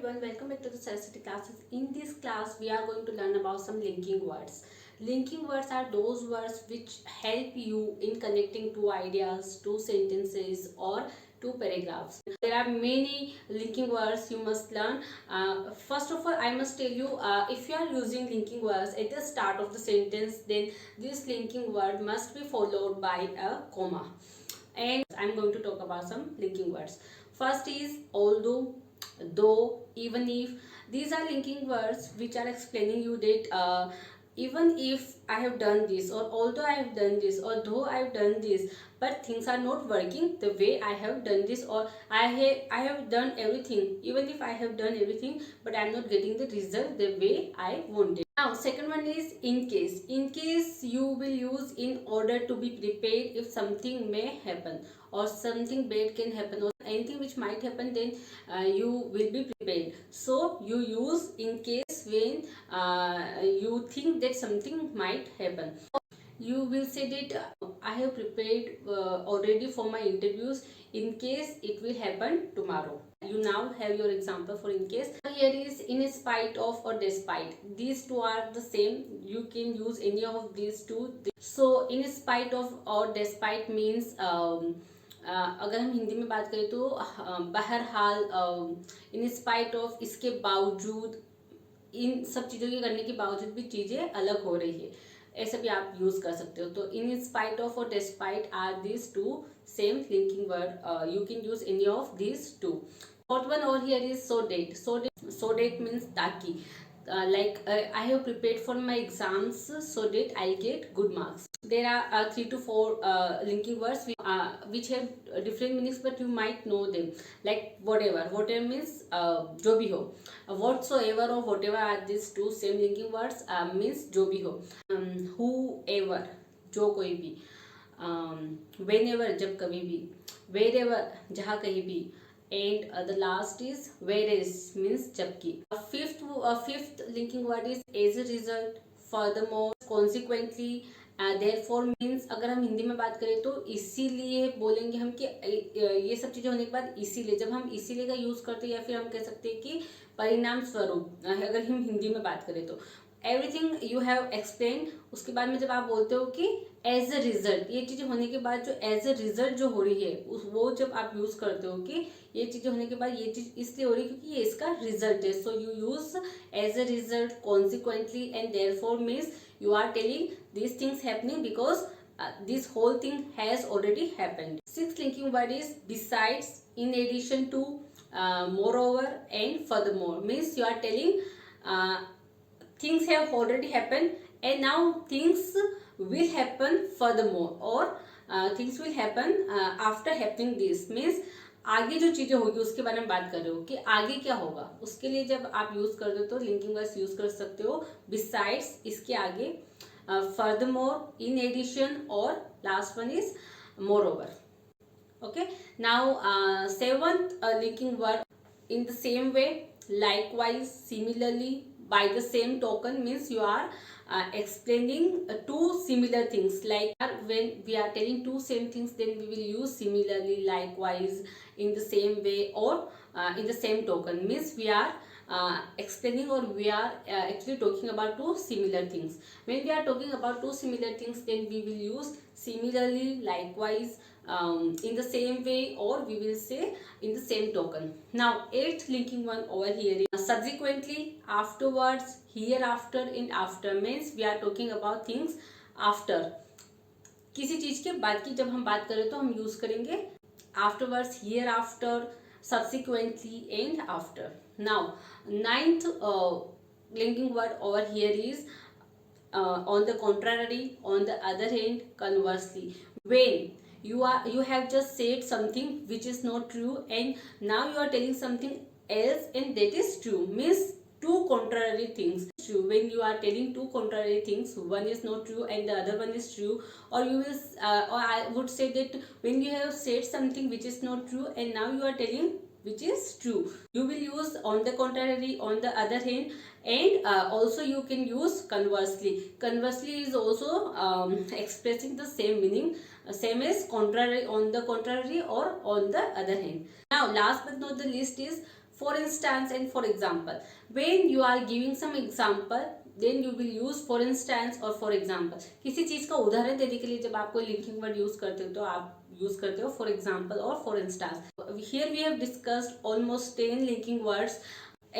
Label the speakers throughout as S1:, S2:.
S1: everyone, welcome back to the Saraswati classes. In this class, we are going to learn about some linking words. Linking words are those words which help you in connecting two ideas, two sentences, or two paragraphs. There are many linking words you must learn. First of all, I must tell you, if you are using linking words at the start of the sentence, then this linking word must be followed by a comma. And I'm going to talk about some linking words. First is although, though, even if. These are linking words which are explaining you that even if I have done this, or although I have done this, or though I have done this, but things are not working the way I have done this, or I have done everything, even if I have done everything, but I am not getting the result the way I wanted. Now second one is in case. In case you will use in order to be prepared if something may happen, or something bad can happen, or anything which might happen, then you will be prepared. So you use in case when you think that something might happen. You will say that I have prepared already for my interviews in case it will happen tomorrow. You now have your example for in case. Here is in spite of or despite. These two are the same. You can use any of these two. So in spite of or despite means अगर हम हिंदी में बात करें तो बहरहाल, इन spite of, इसके बावजूद, इन सब चीज़ों के करने के बावजूद भी चीज़ें अलग हो रही है, ऐसा भी आप यूज कर सकते हो. तो इन स्पाइट ऑफ और despite are this two same linking word. You can use any of this two. Fourth one over here is so that. So that means ताकि. Like I have prepared for my exams so that I'll get good marks. There are 3 to 4 linking words which have different meanings, but you might know them. Like whatever means जो भी हो. Whatsoever or whatever are these two same linking words means जो भी हो. Whoever जो कोई भी. Whenever जब कभी भी. Wherever जहाँ कहीं भी. And the last is whereas means जबकि. Fifth linking word is as a result, furthermore, consequently, therefore means अगर हम हिंदी में बात करें तो इसीलिए बोलेंगे हम कि ये सब चीज़ें होने के बाद इसीलिए. जब हम इसीलिए का यूज़ करते हैं, या फिर हम कह सकते हैं कि परिणाम स्वरूप, अगर हम हिंदी में बात करें तो एवरीथिंग यू हैव एक्सप्लेन. उसके बाद में जब आप बोलते हो कि एज अ रिजल्ट, ये चीज़ें होने के बाद जो एज अ रिजल्ट जो हो रही है, वो जब आप यूज़ करते हो कि ये चीज़ें होने के बाद ये चीज़ इसलिए हो रही है क्योंकि ये इसका रिजल्ट है. So you use as a result, consequently, and therefore means you are telling this things happening because this whole thing has already happened. Sixth linking word is besides, in addition to, moreover, and furthermore. Means you are telling things have already happened and now things will happen furthermore, or things will happen after happening this. Means आगे जो चीजें होगी उसके बारे में बात कर रहे हो कि आगे क्या होगा. उसके लिए जब आप यूज करते हो तो लिंकिंग वर्ड्स यूज कर सकते हो. बिसाइड्स इसके आगे, furthermore, in addition, or last one is moreover. Okay, now seventh linking word in the same way, likewise, similarly, by the same token means you are explaining two similar things. Like when we are telling two same things, then we will use similarly, likewise, in the same way, or in the same token. Means we are explaining, or we are actually talking about two similar things. When we are talking about two similar things, then we will use similarly, likewise, in the same way, or we will say in the same token. Now eighth linking one over here is subsequently, afterwards, hereafter, and after. Means we are talking about things after. किसी चीज के बाद की जब हम बात करें तो हम यूज करेंगे afterwards, hereafter, subsequently, and after. Now ninth linking word over here is on the contrary, on the other hand, conversely. When you have just said something which is not true, and now you are telling something else and that is true. Means two contrary things true. When you are telling two contrary things, one is not true and the other one is true, or you will or I would say that when you have said something which is not true and now you are telling which is true, you will use on the contrary, on the other hand, and also you can use conversely. Conversely is also expressing the same meaning, same as contrary, on the contrary, or on the other hand. Now last but not the least is for instance and for example. When you are giving some example, then you will use for instance or for example. किसी चीज का उदाहरण देने के लिए जब आप कोई लिंकिंग वर्ड यूज करते हो तो आप यूज करते हो for example or for instance. Here we have discussed almost 10 linking words,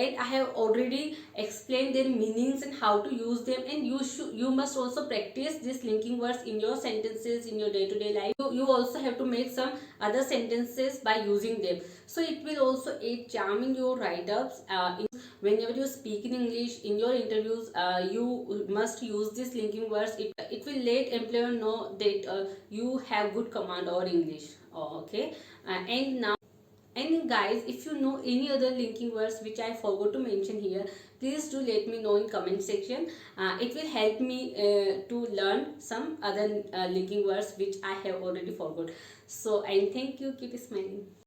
S1: and I have already explained their meanings and how to use them, and you must also practice these linking words in your sentences in your day-to-day life. You also have to make some other sentences by using them, so it will also aid charm in your write-ups. Whenever you speak in English in your interviews, you must use these linking words. It will let employer know that you have good command over English. Okay. And guys, if you know any other linking words which I forgot to mention here, please do let me know in comment section. It will help me to learn some other linking words which I have already forgot. So, and thank you. Keep smiling.